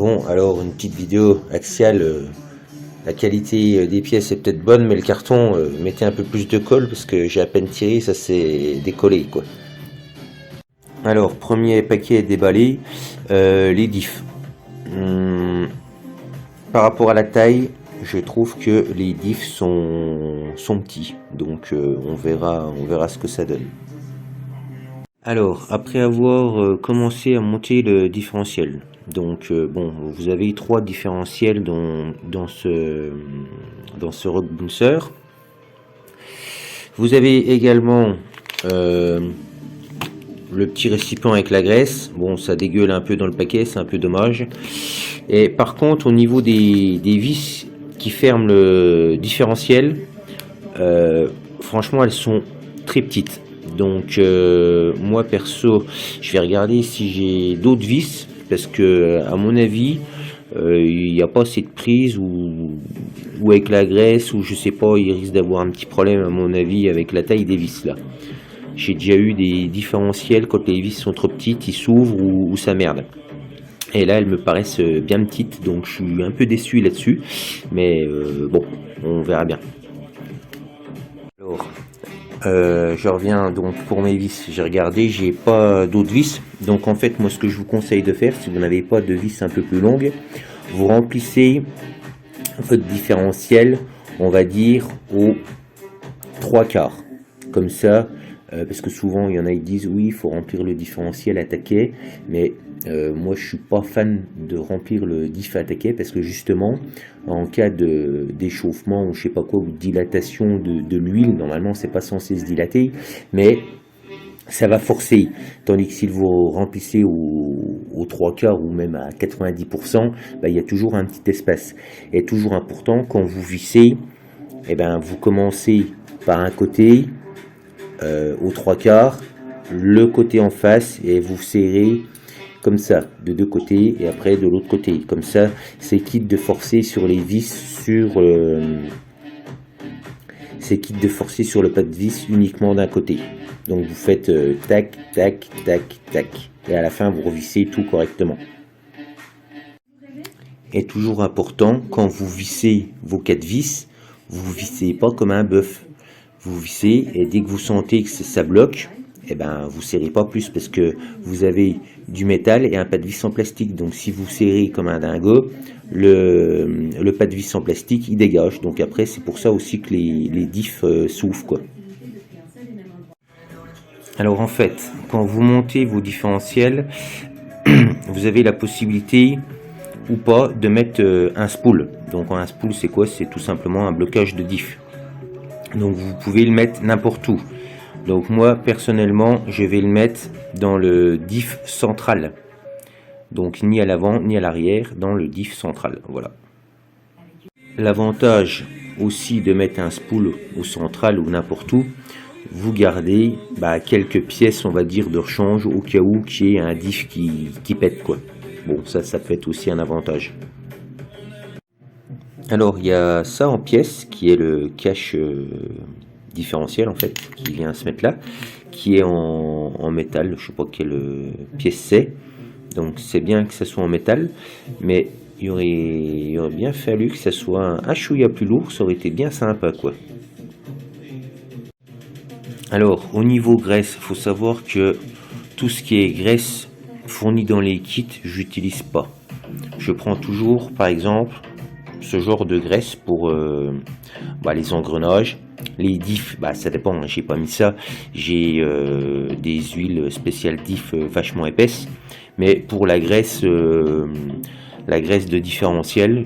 Bon, alors une petite vidéo axiale, la qualité des pièces est peut-être bonne, mais le carton, mettez un peu plus de colle parce que j'ai à peine tiré, ça s'est décollé quoi. Alors, premier paquet déballé, les diffs. Par rapport à la taille, je trouve que les diffs sont petits, donc on verra ce que ça donne. Alors, après avoir commencé à monter le différentiel, donc bon, vous avez 3 différentiels dans ce rock bouncer. Vous avez également le petit récipient avec la graisse. Bon, ça dégueule un peu dans le paquet, c'est un peu dommage. Et par contre, au niveau des vis qui ferment le différentiel, franchement, elles sont très petites. Donc moi perso, je vais regarder si j'ai d'autres vis, parce que à mon avis, il n'y a pas assez de prise ou avec la graisse, ou je sais pas, il risque d'avoir un petit problème à mon avis avec la taille des vis là. J'ai déjà eu des différentiels quand les vis sont trop petites, ils s'ouvrent ou ça merde. Et là, elles me paraissent bien petites, donc je suis un peu déçu là-dessus. Mais bon, on verra bien. Alors, je reviens donc pour mes vis. J'ai regardé, j'ai pas d'autres vis. Donc en fait, moi, ce que je vous conseille de faire, si vous n'avez pas de vis un peu plus longue, vous remplissez votre différentiel, on va dire, aux 3/4. Comme ça, parce que souvent, il y en a qui disent, oui, il faut remplir le différentiel à taquet, mais moi je suis pas fan de remplir le diff à taquet parce que justement en cas d'échauffement ou je sais pas quoi ou de dilatation de l'huile, normalement c'est pas censé se dilater, mais ça va forcer, tandis que si vous remplissez aux 3/4 ou même à 90%, bah, il y a toujours un petit espace. Et toujours important, quand vous vissez, eh ben, vous commencez par un côté aux 3/4, le côté en face, et vous serrez comme ça, de deux côtés, et après de l'autre côté. Comme ça, c'est quitte de forcer sur les vis, c'est quitte de forcer sur le pas de vis uniquement d'un côté. Donc vous faites tac, tac, tac, tac. Et à la fin, vous revissez tout correctement. Et toujours important, quand vous vissez vos 4 vis, vous vissez pas comme un bœuf. Vous vissez, et dès que vous sentez que ça bloque, eh ben, vous serrez pas plus parce que vous avez du métal et un pas de vis en plastique. Donc si vous serrez comme un dingo, le pas de vis en plastique il dégage. Donc après c'est pour ça aussi que les diffs s'ouvrent quoi. Alors en fait, quand vous montez vos différentiels, vous avez la possibilité ou pas de mettre un spool. Donc un spool c'est quoi? C'est tout simplement un blocage de diff. Donc vous pouvez le mettre n'importe où. Donc moi personnellement je vais le mettre dans le diff central, donc ni à l'avant ni à l'arrière, dans le diff central. Voilà. L'avantage aussi de mettre un spool au central ou n'importe où, vous gardez quelques pièces on va dire de rechange au cas où qu'il y ait un diff qui pète quoi. Bon, ça peut être aussi un avantage. Alors il y a ça en pièces qui est le cache différentiel en fait qui vient se mettre là, qui est en métal, je sais pas quelle pièce c'est, donc c'est bien que ça soit en métal, mais il aurait bien fallu que ça soit un chouïa plus lourd, ça aurait été bien sympa quoi. Alors au niveau graisse, faut savoir que tout ce qui est graisse fourni dans les kits, j'utilise pas. Je prends toujours par exemple ce genre de graisse pour les engrenages. Les diffs, ça dépend, hein, j'ai pas mis ça, j'ai des huiles spéciales diff vachement épaisses, mais pour la graisse de différentiel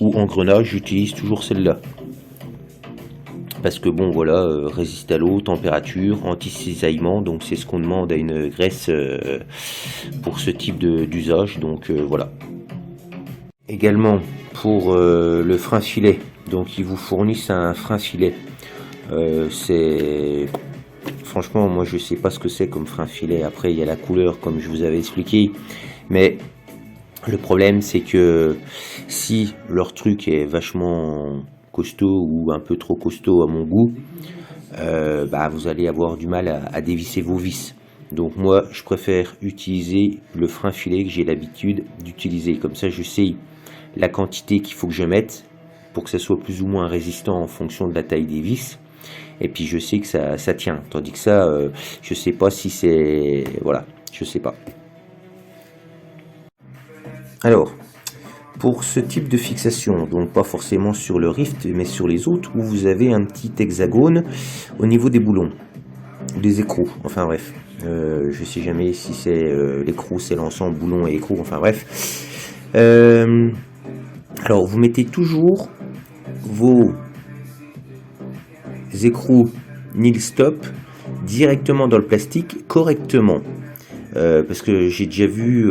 ou engrenage, j'utilise toujours celle-là. Parce que bon voilà, résiste à l'eau, température, anti-cisaillement, donc c'est ce qu'on demande à une graisse pour ce type d'usage, donc voilà. Également pour le frein filet, donc ils vous fournissent un frein filet. C'est franchement moi je sais pas ce que c'est comme frein filet. Après il y a la couleur comme je vous avais expliqué, mais le problème c'est que si leur truc est vachement costaud ou un peu trop costaud à mon goût, vous allez avoir du mal à dévisser vos vis. Donc moi, je préfère utiliser le frein filet que j'ai l'habitude d'utiliser. Comme ça, je sais la quantité qu'il faut que je mette pour que ça soit plus ou moins résistant en fonction de la taille des vis. Et puis je sais que ça tient. Tandis que ça, je sais pas si c'est... Voilà, je sais pas. Alors, pour ce type de fixation, donc pas forcément sur le Rift, mais sur les autres, où vous avez un petit hexagone au niveau des boulons, des écrous, enfin bref. Je sais jamais si c'est l'écrou, c'est l'ensemble, boulon et écrou, enfin bref. Alors, vous mettez toujours vos écrous nil stop directement dans le plastique, correctement. Parce que j'ai déjà vu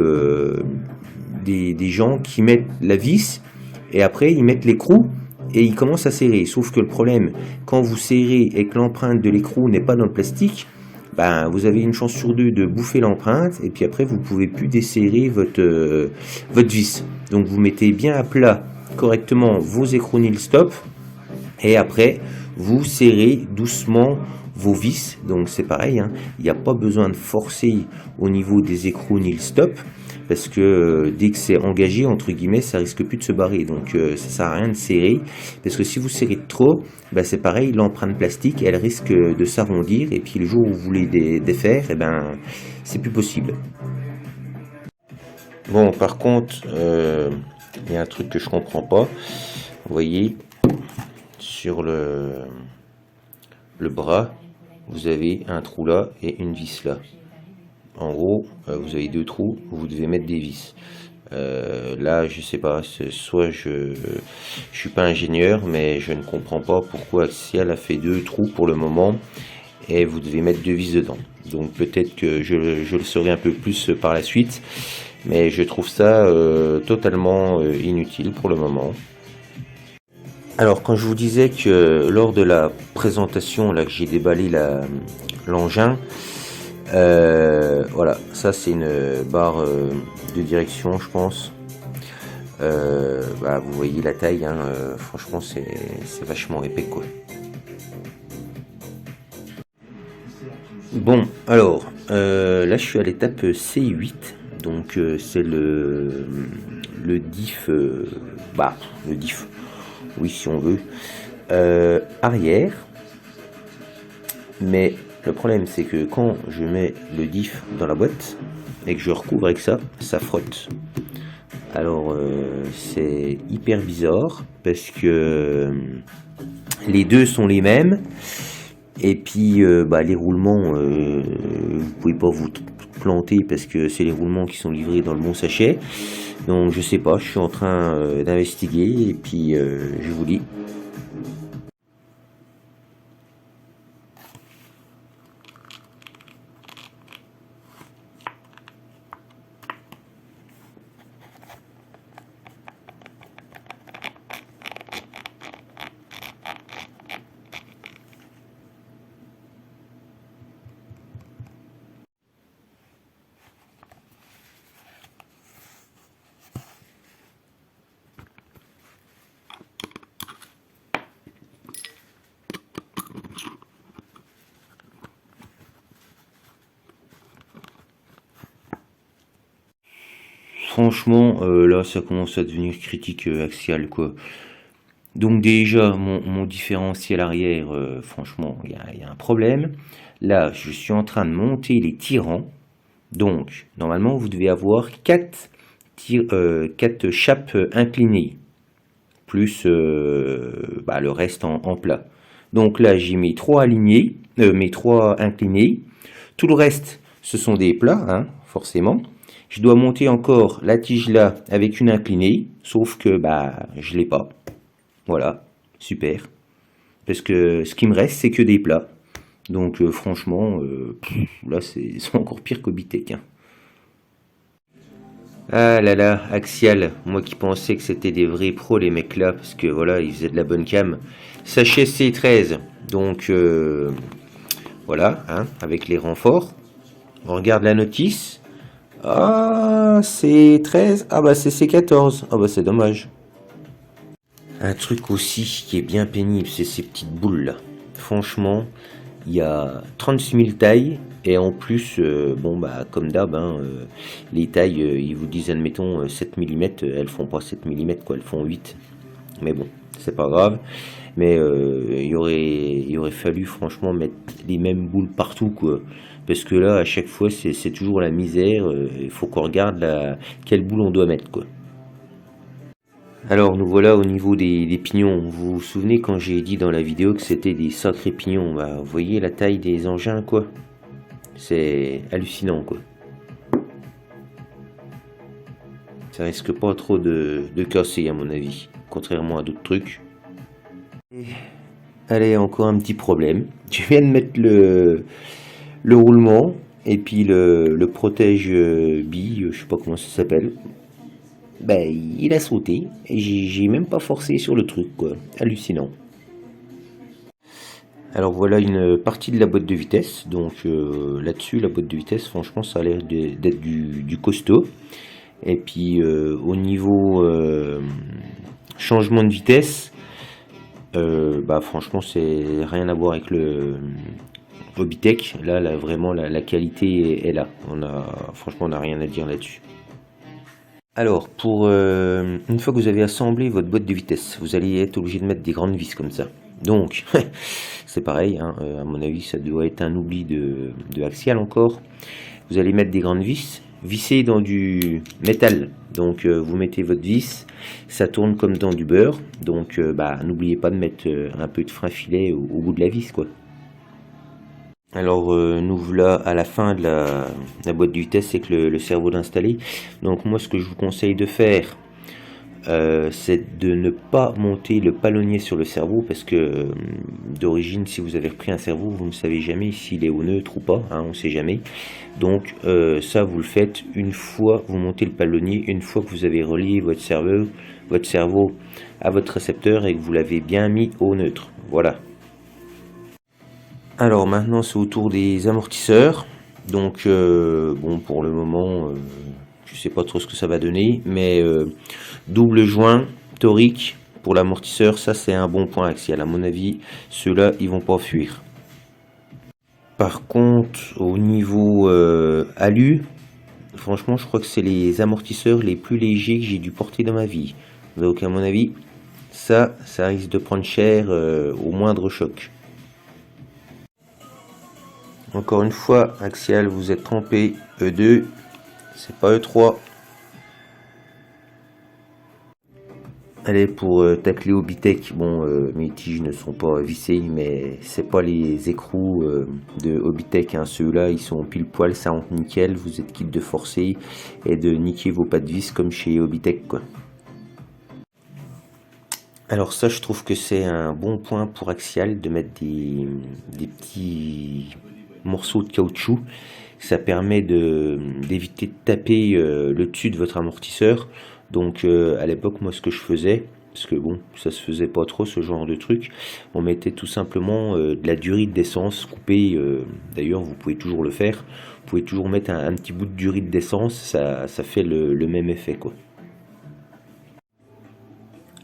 des gens qui mettent la vis et après ils mettent l'écrou et ils commencent à serrer. Sauf que le problème, quand vous serrez et que l'empreinte de l'écrou n'est pas dans le plastique, ben, vous avez une chance sur deux de bouffer l'empreinte et puis après vous pouvez plus desserrer votre vis. Donc vous mettez bien à plat correctement vos écrous nil stop et après vous serrez doucement vos vis. Donc c'est pareil, hein, il n'y a pas besoin de forcer au niveau des écrous nil stop parce que dès que c'est engagé entre guillemets ça risque plus de se barrer, donc ça sert à rien de serrer parce que si vous serrez trop, ben, c'est pareil, l'empreinte plastique elle risque de s'arrondir et puis le jour où vous voulez défaire, et ben c'est plus possible. Bon, par contre il y a un truc que je comprends pas, vous voyez sur le bras vous avez un trou là et une vis là. En gros, vous avez deux trous où vous devez mettre des vis. Là, je sais pas, soit je suis pas ingénieur, mais je ne comprends pas pourquoi Axial a fait deux trous pour le moment et vous devez mettre deux vis dedans. Donc peut-être que je le saurai un peu plus par la suite, mais je trouve ça totalement inutile pour le moment. Alors, quand je vous disais que lors de la présentation là que j'ai déballé l'engin, voilà, ça c'est une barre de direction, je pense. Bah, vous voyez la taille, hein, franchement c'est vachement épais quoi. Bon, alors là je suis à l'étape C8, donc c'est le diff, bah le diff, oui si on veut, arrière. Mais le problème c'est que quand je mets le diff dans la boîte et que je recouvre avec ça, ça frotte. Alors c'est hyper bizarre parce que les deux sont les mêmes et puis bah, les roulements vous pouvez pas vous planter parce que c'est les roulements qui sont livrés dans le bon sachet. Donc je sais pas, je suis en train d'investiguer et puis je vous dis. Franchement, là, ça commence à devenir critique axiale, quoi. Donc déjà, mon différentiel arrière, franchement, il y a un problème. Là, je suis en train de monter les tirants. Donc, normalement, vous devez avoir 4 chapes inclinées, plus bah, le reste en plat. Donc là, j'ai mes 3 alignés, mes 3 inclinés. Tout le reste, ce sont des plats, hein, forcément. Je dois monter encore la tige là avec une inclinée, sauf que bah je l'ai pas. Voilà, super. Parce que ce qui me reste, c'est que des plats. Donc franchement, là c'est encore pire qu'Obitech. Hein. Ah là là, Axial, moi qui pensais que c'était des vrais pros les mecs là, parce que voilà, ils faisaient de la bonne cam. Sachet C13, donc voilà, hein, avec les renforts. On regarde la notice. Ah, c'est 13. Ah bah c'est C14. Ah bah c'est dommage. Un truc aussi qui est bien pénible, c'est ces petites boules là. Franchement, il y a 36 000 tailles Et en plus, bon bah comme d'hab, hein, les tailles, ils vous disent admettons 7 mm, elles font pas 7 mm quoi, elles font 8. Mais bon, c'est pas grave. Mais il aurait fallu franchement mettre les mêmes boules partout quoi. Parce que là, à chaque fois, c'est toujours la misère. Il faut qu'on regarde quelle boule on doit mettre quoi. Alors nous voilà au niveau des pignons. Vous vous souvenez quand j'ai dit dans la vidéo que c'était des sacrés pignons? Bah, vous voyez la taille des engins quoi. C'est hallucinant quoi. Ça risque pas trop de casser à mon avis. Contrairement à d'autres trucs. Et, allez, encore un petit problème. Je viens de mettre le roulement et puis le protège bille, je sais pas comment ça s'appelle. Ben, il a sauté et j'ai même pas forcé sur le truc quoi. Hallucinant. Alors voilà une partie de la boîte de vitesse. Donc là-dessus, la boîte de vitesse, franchement, ça a l'air d'être du costaud. Et puis au niveau changement de vitesse, bah franchement, c'est rien à voir avec le Obitech. Là, vraiment, la qualité est là. Franchement, on n'a rien à dire là-dessus. Alors, pour une fois que vous avez assemblé votre boîte de vitesse, vous allez être obligé de mettre des grandes vis comme ça. Donc, c'est pareil, hein, à mon avis, ça doit être un oubli de Axial encore. Vous allez mettre des grandes vis, visser dans du métal. Donc, vous mettez votre vis, ça tourne comme dans du beurre. Donc, bah, n'oubliez pas de mettre un peu de frein filet au bout de la vis, quoi. Alors, nous voilà à la fin de la boîte de vitesse, c'est que le servot d'installer. Donc, moi, ce que je vous conseille de faire, c'est de ne pas monter le palonnier sur le servot parce que d'origine, si vous avez repris un servot, vous ne savez jamais s'il est au neutre ou pas, hein, on ne sait jamais. Donc ça, vous le faites une fois vous montez le palonnier, une fois que vous avez relié votre servot à votre récepteur et que vous l'avez bien mis au neutre. Voilà. Alors maintenant, c'est au tour des amortisseurs. Donc bon, pour le moment, je sais pas trop ce que ça va donner, mais double joint torique pour l'amortisseur, ça c'est un bon point axial. À mon avis, ceux-là, ils vont pas fuir. Par contre, au niveau alu, franchement, je crois que c'est les amortisseurs les plus légers que j'ai dû porter dans ma vie. Donc à mon avis, ça risque de prendre cher au moindre choc. Encore une fois, axial, vous êtes trompé, E2, c'est pas E3. Allez, pour tacler Obitech, bon, mes tiges ne sont pas vissées, mais c'est pas les écrous de Obitech, hein. Ceux-là, ils sont pile poil, ça rentre nickel, vous êtes quitte de forcer et de niquer vos pas de vis comme chez Obitech, quoi. Alors ça, je trouve que c'est un bon point pour axial de mettre des petits morceaux de caoutchouc. Ça permet d'éviter de taper le dessus de votre amortisseur. Donc à l'époque, moi ce que je faisais, parce que bon, ça se faisait pas trop ce genre de truc, on mettait tout simplement de la durite d'essence coupée. D'ailleurs, vous pouvez toujours le faire. Vous pouvez toujours mettre un petit bout de durite d'essence, ça fait le même effet quoi.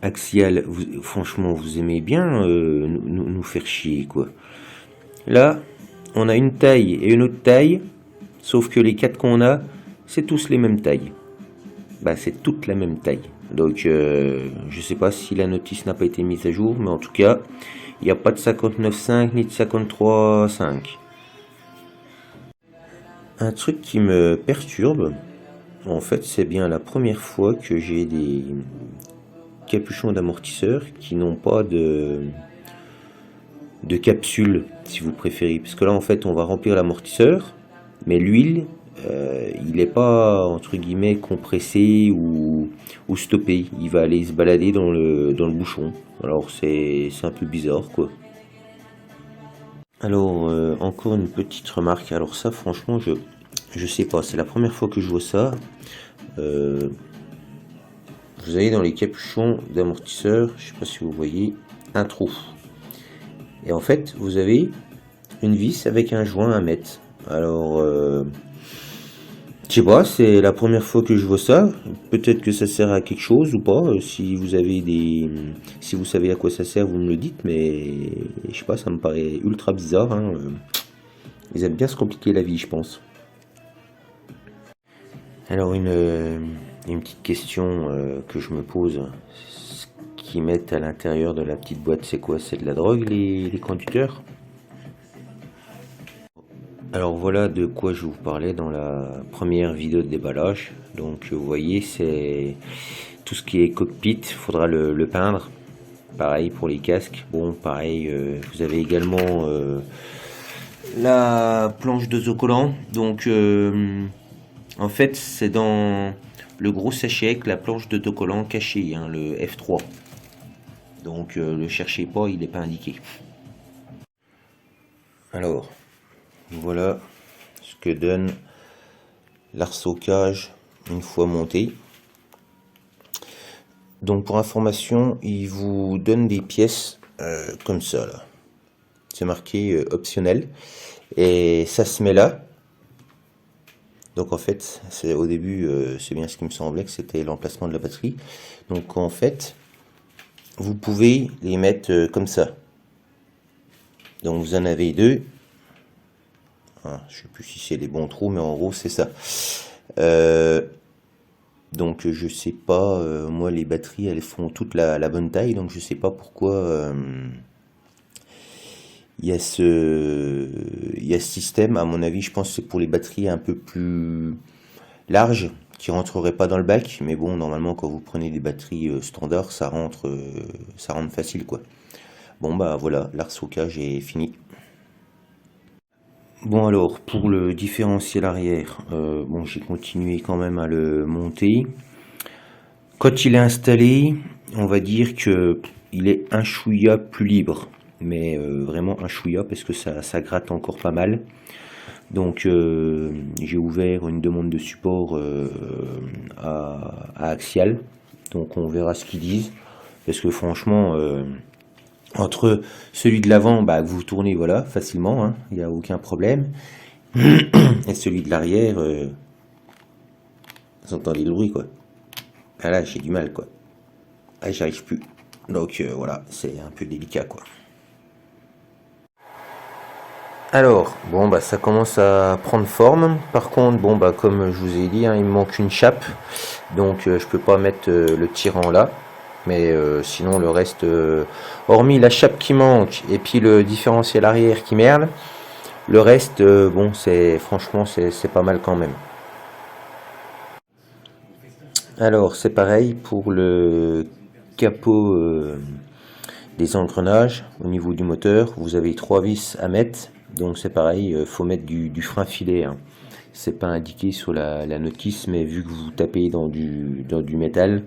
Axial, franchement, vous aimez bien nous faire chier quoi. Là, on a une taille et une autre taille, sauf que les quatre qu'on a, c'est tous les mêmes tailles. Bah, c'est toute la même taille. Donc, je sais pas si la notice n'a pas été mise à jour, mais en tout cas, il n'y a pas de 59,5 ni de 53,5. Un truc qui me perturbe, en fait, c'est bien la première fois que j'ai des capuchons d'amortisseur qui n'ont pas de capsule, si vous préférez. Parce que là, en fait, on va remplir l'amortisseur, mais l'huile, il n'est pas, entre guillemets, compressé ou stoppé. Il va aller se balader dans le bouchon. Alors, c'est un peu bizarre, quoi. Alors, encore une petite remarque. Alors ça, franchement, je sais pas. C'est la première fois que je vois ça. Vous avez dans les capuchons d'amortisseur, je sais pas si vous voyez, un trou. Et en fait, vous avez une vis avec un joint à mettre. Alors, je sais pas, c'est la première fois que je vois ça. Peut-être que ça sert à quelque chose ou pas. Si vous savez à quoi ça sert, vous me le dites. Mais je sais pas, ça me paraît ultra bizarre, hein. Ils aiment bien se compliquer la vie, je pense. Alors une petite question que je me pose, ce qu'ils mettent à l'intérieur de la petite boîte, c'est quoi? C'est de la drogue, les conducteurs? Alors voilà de quoi je vous parlais dans la première vidéo de déballage. Donc vous voyez, c'est tout ce qui est cockpit, il faudra le peindre. Pareil pour les casques. Bon, pareil, vous avez également la planche d'autocollant. Donc en fait, c'est dans le gros sachet avec la planche d'autocollant cachée, hein, le F3. Donc le cherchez pas, il n'est pas indiqué. Alors, voilà ce que donne l'arsocage une fois monté. Donc pour information, il vous donne des pièces comme ça là. C'est marqué optionnel et ça se met là. Donc en fait, c'est au début, c'est bien ce qui me semblait que c'était l'emplacement de la batterie. Donc en fait, vous pouvez les mettre comme ça. Donc vous en avez deux. Ah, je sais plus si c'est les bons trous, mais en gros c'est ça. Donc je sais pas, moi les batteries elles font toute la bonne taille, donc je sais pas pourquoi il y a ce système. À mon avis, je pense que c'est pour les batteries un peu plus larges qui rentreraient pas dans le bac, mais bon, normalement quand vous prenez des batteries standards, ça rentre facile quoi. Bon bah voilà, l'arsocage est fini. Bon alors, pour le différentiel arrière, bon j'ai continué quand même à le monter. Quand il est installé, on va dire que il est un chouïa plus libre, mais vraiment un chouïa parce que ça gratte encore pas mal. Donc j'ai ouvert une demande de support à Axial, donc on verra ce qu'ils disent, parce que franchement, entre celui de l'avant, bah, que vous tournez voilà facilement, hein, il n'y a aucun problème, et celui de l'arrière, vous entendez le bruit quoi. Ah là j'ai du mal quoi. Ah j'arrive plus. Donc voilà, c'est un peu délicat quoi. Alors, bon bah ça commence à prendre forme. Par contre, bon bah comme je vous ai dit, hein, il me manque une chape. Donc je peux pas mettre le tirant là. Mais sinon le reste, hormis la chape qui manque et puis le différentiel arrière qui merle, le reste, bon c'est franchement c'est pas mal quand même. Alors c'est pareil pour le capot des engrenages au niveau du moteur. Vous avez 3 vis à mettre. Donc c'est pareil, faut mettre du frein filet, hein. C'est pas indiqué sur la notice, mais vu que vous tapez dans du métal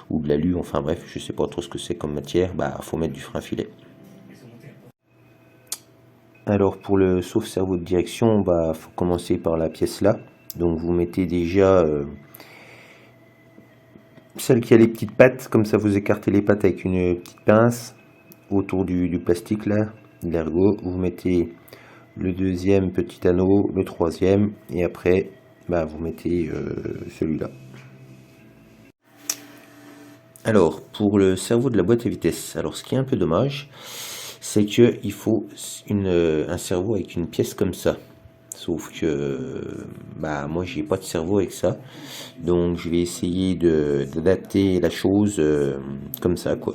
ou de l'alu, enfin bref, je sais pas trop ce que c'est comme matière, bah faut mettre du frein filet. Alors pour le sauve-cerveau de direction, bah faut commencer par la pièce là. Donc vous mettez déjà celle qui a les petites pattes, comme ça vous écartez les pattes avec une petite pince autour du plastique là, de l'ergot. Vous mettez le deuxième petit anneau, le troisième, et après bah, vous mettez celui-là. Alors pour le cerveau de la boîte à vitesse, alors ce qui est un peu dommage, c'est que il faut un cerveau avec une pièce comme ça. Sauf que bah moi j'ai pas de cerveau avec ça, donc je vais essayer d'adapter la chose comme ça quoi.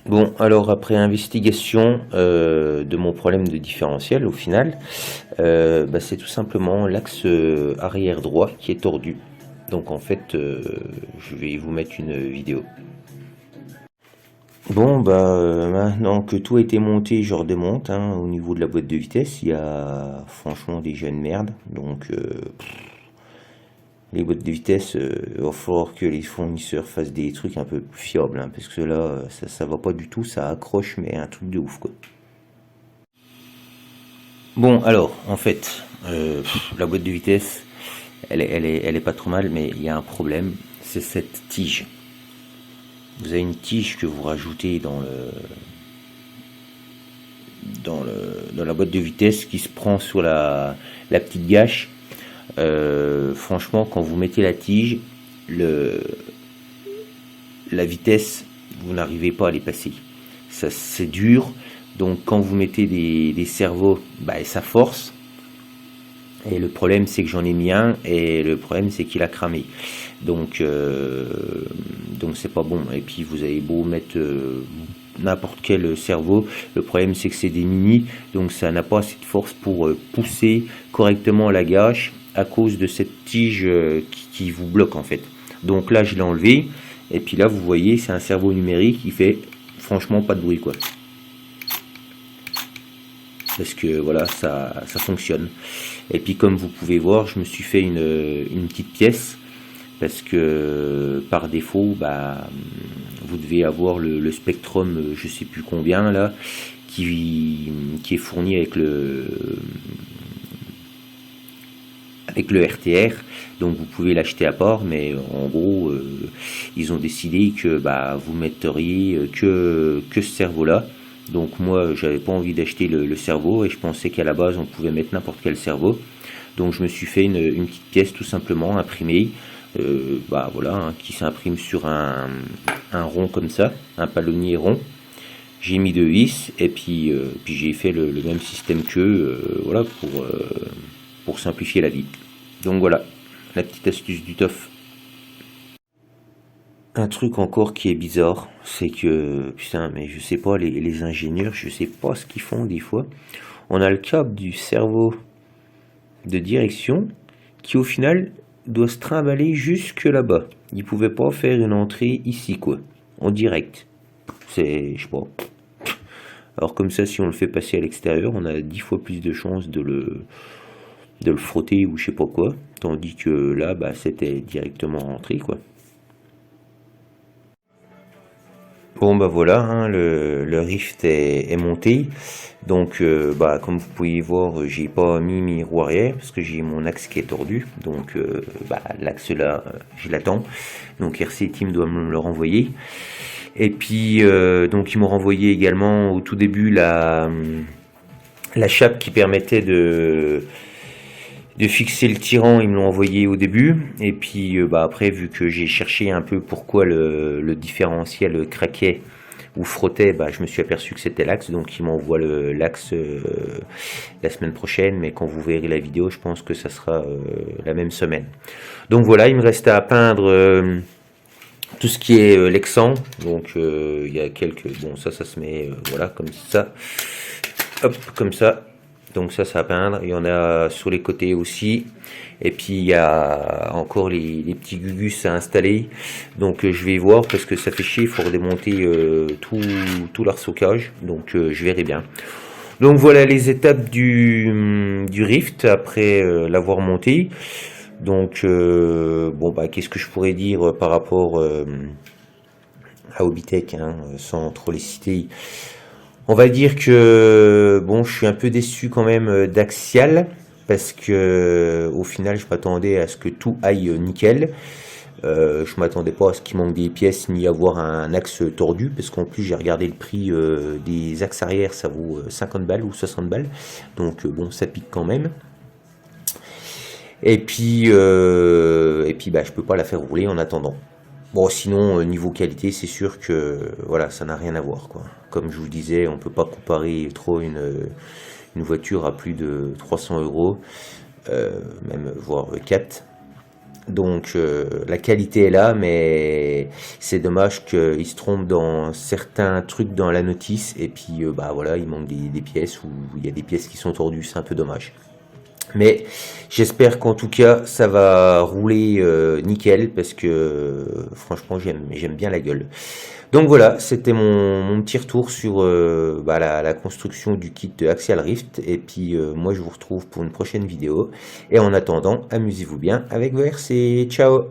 Bon, alors après investigation de mon problème de différentiel, au final, bah, c'est tout simplement l'axe arrière droit qui est tordu. Donc en fait, je vais vous mettre une vidéo. Bon, bah maintenant que tout a été monté, je redémonte, hein, au niveau de la boîte de vitesse. Il y a franchement déjà une merde. Donc les boîtes de vitesse, il va falloir que les fournisseurs fassent des trucs un peu plus fiables, hein, parce que là, ça va pas du tout, ça accroche, mais un truc de ouf, quoi. Bon, alors, en fait, la boîte de vitesse, elle est pas trop mal, mais il y a un problème, c'est cette tige. Vous avez une tige que vous rajoutez dans la boîte de vitesse qui se prend sur la petite gâche. Franchement, quand vous mettez la tige, la vitesse, vous n'arrivez pas à les passer. Ça, c'est dur. Donc quand vous mettez des servos, ça force. Et le problème, c'est que j'en ai mis un, et le problème, c'est qu'il a cramé. Donc c'est pas bon. Et puis vous avez beau mettre n'importe quel servot, le problème c'est que c'est des mini, donc ça n'a pas assez de force pour pousser correctement la gâche à cause de cette tige qui vous bloque en fait. Donc là je l'ai enlevé, et puis là vous voyez c'est un servot numérique qui fait franchement pas de bruit quoi. Parce que voilà, ça fonctionne. Et puis comme vous pouvez voir, je me suis fait une petite pièce, parce que par défaut, vous devez avoir le Spectrum, je sais plus combien là, qui est fourni avec le RTR, donc vous pouvez l'acheter à part, mais en gros ils ont décidé que vous metteriez que ce servot là. Donc moi j'avais pas envie d'acheter le servot, et je pensais qu'à la base on pouvait mettre n'importe quel servot. Donc je me suis fait une petite pièce tout simplement imprimée, voilà, qui s'imprime sur un rond comme ça, un palonnier rond. J'ai mis 2 vis, et puis j'ai fait le même système qu'eux, voilà, pour simplifier la vie. Donc voilà, la petite astuce du tof. Un truc encore qui est bizarre, c'est que, putain, mais je sais pas, les ingénieurs, je sais pas ce qu'ils font des fois. On a le câble du servot de direction qui au final doit se trimballer jusque là-bas. Ils pouvaient pas faire une entrée ici quoi, en direct. C'est, je sais pas. Alors comme ça, si on le fait passer à l'extérieur, on a 10 fois plus de chances de le frotter ou je sais pas quoi. Tandis que là, c'était directement rentré quoi. Bon voilà, hein, le Rift est monté. Donc comme vous pouvez voir, j'ai pas mis mes roues arrière parce que j'ai mon axe qui est tordu. Donc l'axe là, je l'attends. Donc RC Team doit me le renvoyer. Et puis donc ils m'ont renvoyé également au tout début la chape qui permettait de fixer le tirant, ils me l'ont envoyé au début, et puis après, vu que j'ai cherché un peu pourquoi le différentiel craquait ou frottait, je me suis aperçu que c'était l'axe, donc ils m'envoient l'axe la semaine prochaine, mais quand vous verrez la vidéo, je pense que ça sera la même semaine. Donc voilà, il me reste à peindre tout ce qui est l'exant, donc il y a quelques, bon ça se met voilà comme ça, hop comme ça. Donc ça à peindre, il y en a sur les côtés aussi, et puis il y a encore les petits gugus à installer. Donc je vais voir, parce que ça fait chier, il faut redémonter tout l'arceaucage, donc je verrai bien. Donc voilà les étapes du Rift après l'avoir monté. Donc qu'est-ce que je pourrais dire par rapport à Hobbytech, hein, sans trop les citer. On va dire que je suis un peu déçu quand même d'Axial, parce que au final je m'attendais à ce que tout aille nickel. Je m'attendais pas à ce qu'il manque des pièces ni avoir un axe tordu, parce qu'en plus j'ai regardé le prix des axes arrière, ça vaut 50 balles ou 60 balles, donc ça pique quand même. Et puis je peux pas la faire rouler en attendant. Bon, sinon, niveau qualité, c'est sûr que voilà, ça n'a rien à voir, quoi. Comme je vous disais, on peut pas comparer trop une voiture à plus de 300 €, même voire 4. Donc la qualité est là, mais c'est dommage qu'ils se trompent dans certains trucs dans la notice, et puis voilà, il manque des pièces, ou il y a des pièces qui sont tordues, c'est un peu dommage. Mais j'espère qu'en tout cas ça va rouler nickel, parce que franchement j'aime bien la gueule. Donc voilà, c'était mon petit retour sur la construction du kit de Axial Rift. Et puis moi je vous retrouve pour une prochaine vidéo. Et en attendant, amusez-vous bien avec vos RC. Ciao!